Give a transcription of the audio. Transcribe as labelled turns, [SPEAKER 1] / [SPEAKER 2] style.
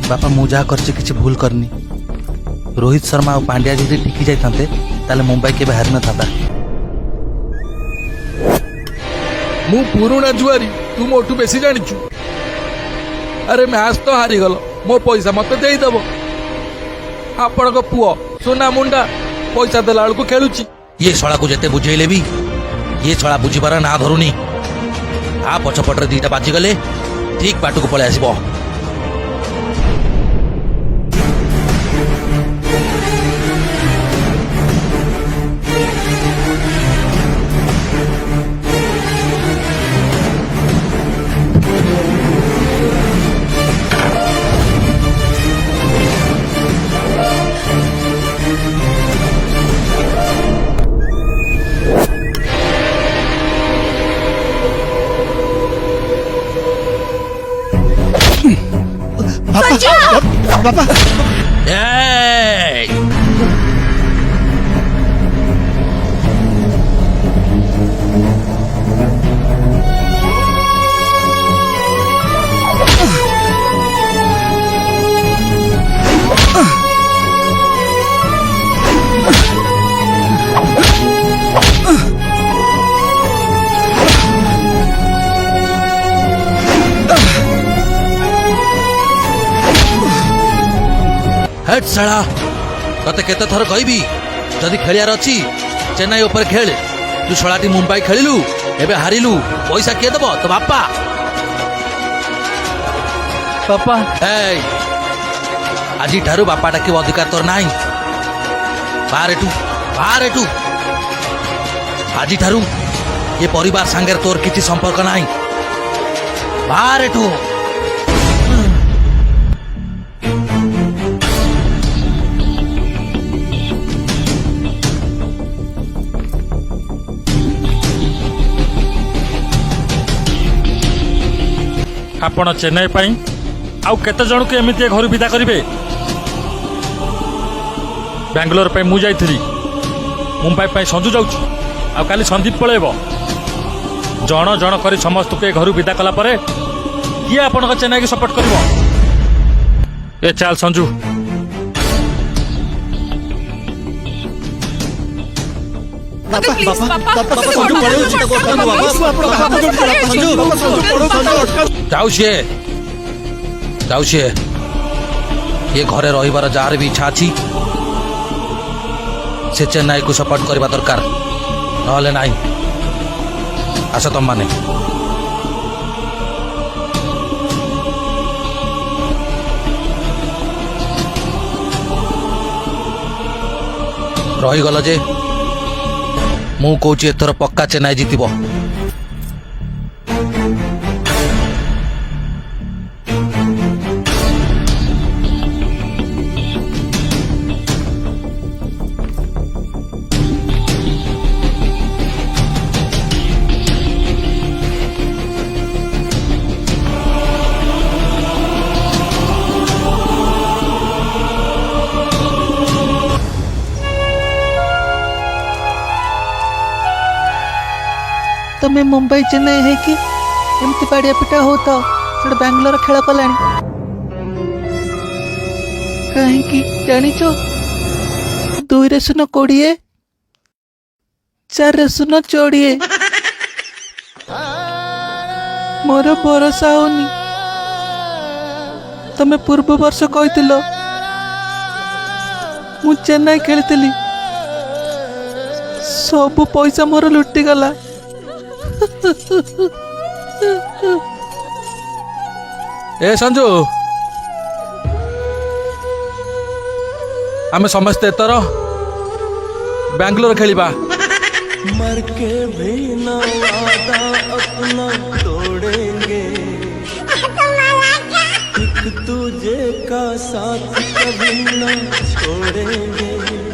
[SPEAKER 1] बापा मु जहाँ करछे किछि भूल करनी। रोहित शर्मा और पांड्या जी टिकी जाते ताले मुंबई के बाहर न था।
[SPEAKER 2] मु पुरुणा जुआरी तू मोटू बेसी जानिचु। अरे मैच तो हारी गल मो पैसा मत देदब। आपण को पुओ सोना मुंडा पैसा देला बेलू खेलुची।
[SPEAKER 1] ये छड़ा को जेते बुझेले भी ये छड़ा बुझीबार ना धरुनी। आ पछपटर दीटा बाजिगले ठीक बाटू को पळे आसीबो।
[SPEAKER 3] पापा
[SPEAKER 1] Hey! हेट साला तते केते थर कहबी जदि खेलियार अछि चेन्नई ऊपर खेल। तू छलाटी मुंबई खेलिलु एबे हारिलु पैसा के दबो तो बापा।
[SPEAKER 2] पापा
[SPEAKER 1] ए आजी ठारू बापा डाके अधिकार तोर नाही। बाहर एटू आजी ठारू ये परिवार संगे तोर किछि संपर्क नाही। बाहर एटू
[SPEAKER 4] आपण चेन्नई पाई आउ केते जण को एमिति घर विदा करिवे। बेंगलोर पे मु जाइथिली मुंबई पे संजू जाउछु आ काली संदीप पळेबो। जण जण करी समस्त के घर विदा कला परे किए आपण को चेन्नई के सपोर्ट करबो। ए चाल संजू
[SPEAKER 1] जाऊ ये घरे रहिबार जार भी इच्छा अछि से चेन्नई को सपोर्ट करबा दरकार नहले नाही। आस तुम माने रहीगल जे मु कहूँ एथर पक्का चेन्नई जीतब।
[SPEAKER 5] तमें मुंबई चेन्नई है कि एमती पाड़िया पिटा हो तो से बैंगलोर खेल कला कहीं जानिच 2-20 4-20 मोर भरोसा होनी। तमें पूर्व वर्ष कही मु चेन्नई खेली सब पैसा मोर लुटी गला।
[SPEAKER 2] ए संजू आमे समस्ते एतर बैंगलोर खेलिबा।
[SPEAKER 6] मर के भी न वादा अपना तोड़ेंगे। एक तुझे का साथ कभी न छोड़ेंगे।